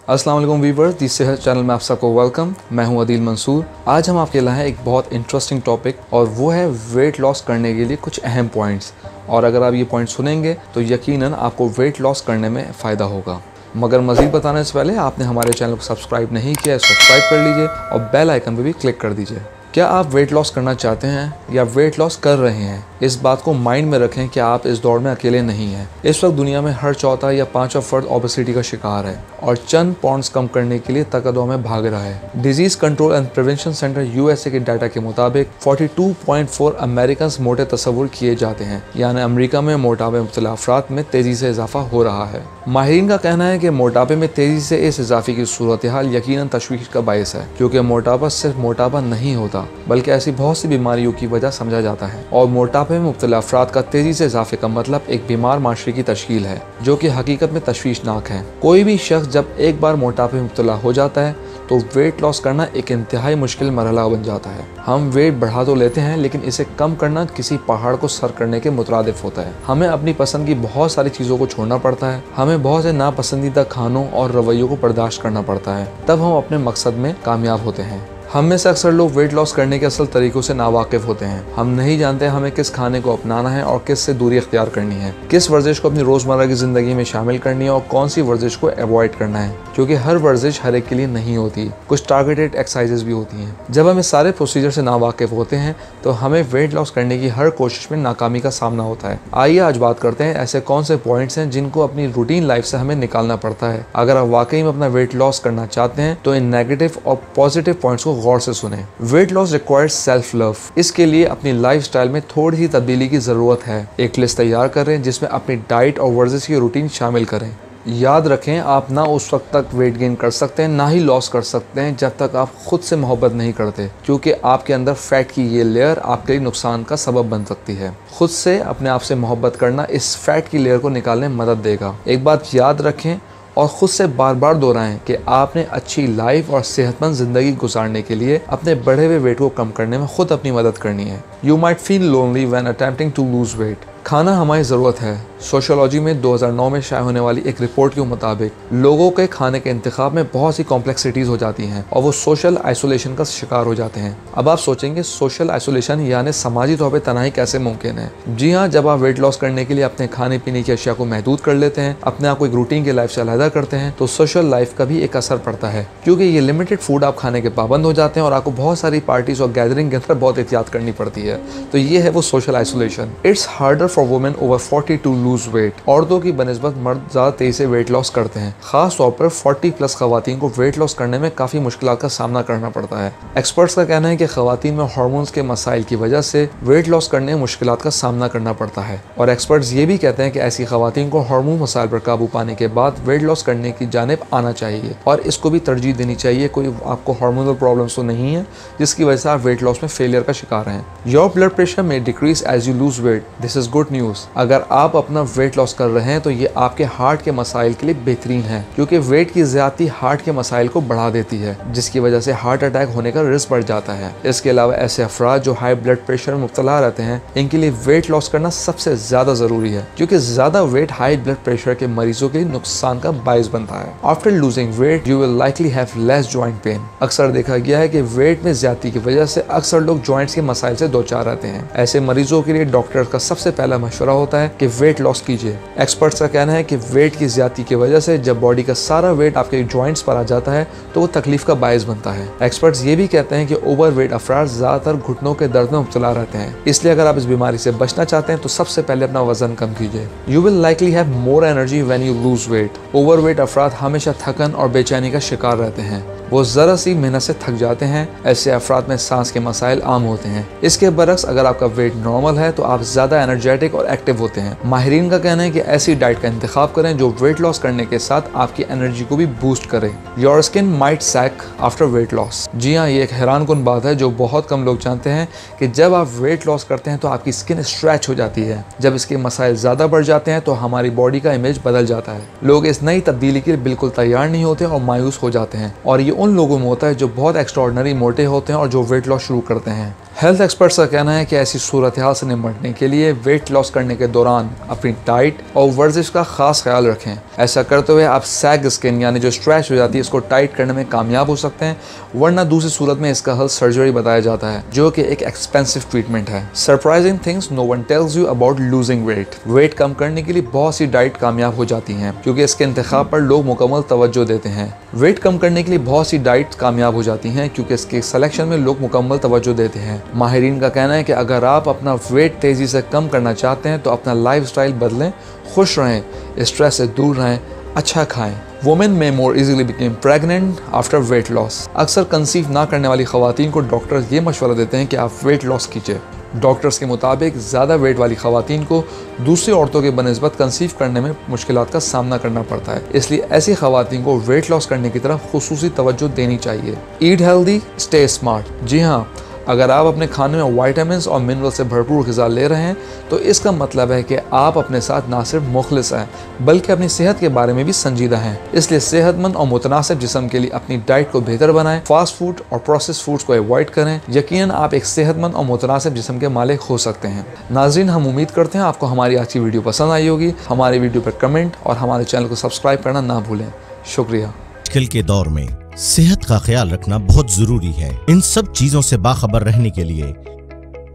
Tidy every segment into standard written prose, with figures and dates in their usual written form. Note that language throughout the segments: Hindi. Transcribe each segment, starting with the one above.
अस्सलाम वालेकुम वीवर्स, दी सेहत चैनल में आप सबको वेलकम। मैं हूं अदील मंसूर। आज हम आपके लाए हैं एक बहुत इंटरेस्टिंग टॉपिक और वो है वेट लॉस करने के लिए कुछ अहम पॉइंट्स। और अगर आप ये पॉइंट सुनेंगे तो यकीनन आपको वेट लॉस करने में फ़ायदा होगा। मगर मज़ीद बताने से पहले आपने हमारे चैनल को सब्सक्राइब नहीं किया है, सब्सक्राइब कर लीजिए और बेल आइकन पर भी क्लिक कर दीजिए। क्या आप वेट लॉस करना चाहते हैं या वेट लॉस कर रहे हैं? इस बात को माइंड में रखें कि आप इस दौर में अकेले नहीं हैं। इस वक्त दुनिया में हर चौथा या पांचवा फर्द ओबेसिटी का शिकार है और चंद पॉन्ड्स कम करने के लिए तकदों में भाग रहा है। Disease control and prevention centre USA के डाटा के मुताबिक 42.4 अमेरिकन मोटे तस्वुर किए जाते हैं, यानी अमेरिका में मोटापे में मुब्तला अफराद में तेजी से इजाफा हो रहा है। माहिरीन का कहना है कि मोटापे में तेजी से इस इजाफे की सूरत हाल यकीनन तशवीश का बायस है, क्योंकि मोटापा सिर्फ मोटापा नहीं होता बल्कि ऐसी बहुत सी बीमारियों की वजह समझा जाता है। और मोटापे में मुब्तला अफराद का तेजी से इजाफे का मतलब एक बीमार माशरे की तश्कील है, जो कि हकीकत में तशवीशनाक है। कोई भी शख्स जब एक बार मोटापे में मुब्तला हो जाता है तो वेट लॉस करना एक इंतहाई मुश्किल मरहला बन जाता है। हम वेट बढ़ा तो लेते हैं, लेकिन इसे कम करना किसी पहाड़ को सर करने के मुतरादिफ होता है। हमें अपनी पसंद की बहुत सारी चीज़ों को छोड़ना पड़ता है, हमें बहुत से नापसंदीदा खानों और रवैयों को बर्दाश्त करना पड़ता है, तब हम अपने मकसद में कामयाब होते हैं। हम में से अक्सर लोग वेट लॉस करने के असल तरीकों से नावाकिफ होते हैं। हम नहीं जानते हमें किस खाने को अपनाना है और किस से दूरी अख्तियार करनी है, किस वर्जिश को अपनी रोज़मर्रा की ज़िंदगी में शामिल करनी है और कौन सी वर्जिश को अवॉइड करना है, क्योंकि हर वर्जिश हर एक के लिए नहीं होती। कुछ टारगेटेड एक्सरसाइजेज भी होती हैं। जब हम इस सारे प्रोसीजर से नावाकिफ होते हैं तो हमें वेट लॉस करने की हर कोशिश में नाकामी का सामना होता है। आइए आज बात करते हैं ऐसे कौन से पॉइंट्स हैं जिनको अपनी रूटीन लाइफ से हमें निकालना पड़ता है अगर आप वाकई में अपना वेट लॉस करना चाहते हैं। तो इन नेगेटिव और पॉजिटिव पॉइंट्स को गौर से सुने। Weight loss requires self love. इसके लिए अपनी लाइफस्टाइल में थोड़ी सी तब्दीली की ज़रूरत है। एक लिस्ट तैयार करें जिसमें अपनी डाइट और वर्जिश की रूटीन शामिल करें। याद रखें, आप ना उस वक्त तक वेट गेन कर सकते हैं ना ही लॉस कर सकते हैं जब तक आप खुद से मोहब्बत नहीं करते, क्योंकि आपके अंदर फैट की ये लेयर आपके लिए नुकसान का सबब बन सकती है। खुद से अपने आप से मोहब्बत करना इस फैट की लेयर को निकालने में मदद देगा। एक बात याद रखें और ख़ुद से बार बार दोहराएं कि आपने अच्छी लाइफ और सेहतमंद ज़िंदगी गुजारने के लिए अपने बढ़े हुए वेट को कम करने में खुद अपनी मदद करनी है। You might feel lonely when attempting to lose weight. खाना हमारी ज़रूरत है। सोशियोलॉजी में 2009 में शाये होने वाली एक रिपोर्ट के मुताबिक लोगों के खाने के इंतखाब में बहुत सी कॉम्प्लेक्सिटीज़ हो जाती हैं और वो सोशल आइसोलेशन का शिकार हो जाते हैं। अब आप सोचेंगे सोशल आइसोलेशन यानी समाजी तौर पे तनाई कैसे मुमकिन है? जी हाँ, जब आप वेट लॉस करने के लिए अपने खाने पीने की अशिया को महदूद कर लेते हैं, अपने आप को एक रूटीन की लाइफ से अलहदा करते हैं, तो सोशल लाइफ का भी एक असर पड़ता है, क्योंकि ये लिमिटेड फूड आप खाने के पाबंद हो जाते हैं और आपको बहुत सारी पार्टीज और गैदरिंग के अंदर बहुत एहतियात करनी पड़ती है। तो ये है वो social isolation. It's harder for women over 40 to lose weight. औरतों की बनस्बत मर्द ज़्यादा तेजी से वेट लॉस करते हैं। खास तौर पर 40+ खवातीन को वेट लॉस करने में काफ़ी मुश्किलात का सामना करना पड़ता है। एक्सपर्ट्स का कहना है कि खवातीन में हार्मोन्स के मसाइल की वजह से वेट लॉस करने में मुश्किलात का सामना करना पड़ता है। और एक्सपर्ट्स ये भी कहते हैं कि ऐसी खवातीन को हार्मोन मसाइल पर काबू पाने के बाद वेट लॉस करने की जानिब आना चाहिए और इसको भी तरजीह देनी चाहिए। कोई आपको हार्मोनल प्रॉब्लम्स तो नहीं है जिसकी वजह से आप वेट लॉस में फेलियर का शिकार हैं। योर ब्लड प्रेशर में decreases as you lose weight. This is good news. अगर आप अपना वेट लॉस कर रहे हैं तो ये आपके हार्ट के मसाइल के लिए बेहतरीन है, क्योंकि वेट की ज्यादती हार्ट के मसाइल को बढ़ा देती है, जिसकी वजह से हार्ट अटैक होने का रिस्क बढ़ जाता है। इसके अलावा ऐसे अफराद जो हाई ब्लड प्रेशर में मुब्तला रहते हैं, इनके लिए वेट लॉस करना सबसे ज्यादा जरूरी है, क्योंकि ज्यादा वेट हाई ब्लड प्रेशर के मरीजों के लिए नुकसान का बायस बनता है। After losing weight you will likely have less joint pain. अक्सर देखा गया है कि वेट में ज्यादती की वजह से अक्सर लोग जॉइंट्स के मसाइल से दो चार रहते हैं। ऐसे मरीजों के लिए डॉक्टर का सबसे पहला मशवरा होता है कि वेट लॉस कीजिए। एक्सपर्ट्स का कहना है कि वेट की ज्यादती की वजह से जब बॉडी का सारा वेट आपके जॉइंट्स पर आ जाता है तो वो तकलीफ का बायस बनता है। एक्सपर्ट्स ये भी कहते हैं कि ओवर वेट अफराद ज्यादातर घुटनों के दर्द में मुब्तला रहते हैं, इसलिए अगर आप इस बीमारी से बचना चाहते हैं तो सबसे पहले अपना वजन कम कीजिए। You will likely have more energy when you lose wait. Over weight अफराद हमेशा थकन और बेचैनी का शिकार रहते हैं, वो ज़रा सी मेहनत से थक जाते हैं। ऐसे अफराद में सांस के मसाइल आम होते हैं। इसके बरक्स अगर आपका वेट नॉर्मल है तो आप ज़्यादा एनर्जेटिक और एक्टिव होते हैं। माहिरीन का कहना है कि ऐसी डाइट का इंतखाब करें जो वेट लॉस करने के साथ आपकी एनर्जी को भी बूस्ट करे। Your skin might sag after weight loss. जी हाँ, ये एक हैरानकुन बात है जो बहुत कम लोग जानते हैं कि जब आप वेट लॉस करते हैं तो आपकी स्किन स्ट्रेच हो जाती है। जब इसके मसाइल ज़्यादा बढ़ जाते हैं तो हमारी बॉडी का इमेज बदल जाता है। लोग इस नई तब्दीली के लिए बिल्कुल तैयार नहीं होते और मायूस हो जाते हैं, और ये उन लोगों में होता है जो बहुत एक्स्ट्राऑर्डिनरी मोटे होते हैं और जो वेट लॉस शुरू करते हैं। हेल्थ एक्सपर्ट्स का कहना है कि ऐसी सूरत हाल से निपटने के लिए वेट लॉस करने के दौरान अपनी डाइट और वर्जिश का खास ख्याल रखें। ऐसा करते हुए आप सैग स्किन यानी जो स्ट्रेच हो जाती है इसको टाइट करने में कामयाब हो सकते हैं, वरना दूसरी सूरत में इसका हल सर्जरी बताया जाता है जो कि एक एक्सपेंसिव ट्रीटमेंट है। Surprising things no one tells you about losing weight. Weight कम करने के लिए बहुत सी डाइट कामयाब हो जाती हैं क्योंकि इसके इंतखाब पर लोग मुकम्मल तवज्जो देते हैं। वेट कम करने के लिए बहुत सी डाइट कामयाब हो जाती हैं क्योंकि इसके सिलेक्शन में लोग मुकम्मल तवज्जो देते हैं। माहिरीन का कहना है कि अगर आप अपना वेट तेजी से कम करना चाहते हैं तो अपना लाइफस्टाइल बदलें, खुश रहें, स्ट्रेस से दूर रहें, अच्छा खाएं। वुमेन में more easily became pregnant after weight loss. अक्सर कंसीव ना करने वाली खवातीन को डॉक्टर ये मशवरा देते हैं कि आप वेट लॉस कीजिए। डॉक्टर्स के मुताबिक ज़्यादा वेट वाली खवातीन को दूसरी औरतों के बनिस्बत कंसीव करने में मुश्किलात का सामना करना पड़ता है, इसलिए ऐसी खवातीन को वेट लॉस करने की तरफ खुसूसी तवज्जो देनी चाहिए। Eat healthy, stay smart. जी हाँ, अगर आप अपने खाने में विटामिन्स और मिनरल से भरपूर ग़िज़ा ले रहे हैं तो इसका मतलब है कि आप अपने साथ ना सिर्फ मुखलिस हैं बल्कि अपनी सेहत के बारे में भी संजीदा हैं। इसलिए सेहतमंद और मुतनासिब जिस्म के लिए अपनी डाइट को बेहतर बनाएं, फास्ट फूड और प्रोसेस फूड्स को अवॉइड करें। यकीनन आप एक सेहतमंद और मुतनासिब जिस्म के मालिक हो सकते हैं। नाज़रीन, हम उम्मीद करते हैं आपको हमारी आज की वीडियो पसंद आई होगी। हमारी वीडियो पर कमेंट और हमारे चैनल को सब्सक्राइब करना ना भूलें। शुक्रिया। आजकल के दौर में सेहत का ख्याल रखना बहुत जरूरी है। इन सब चीजों से बाखबर रहने के लिए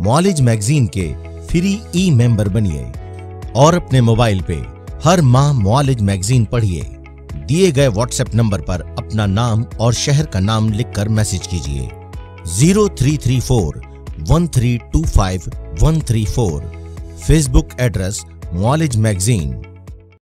मुआलिज मैगजीन के फ्री ई मेंबर बनिए और अपने मोबाइल पे हर माह मुआलिज मैगजीन पढ़िए। दिए गए व्हाट्सएप नंबर पर अपना नाम और शहर का नाम लिखकर मैसेज कीजिए 03341325 134। Facebook address Mualij magazine.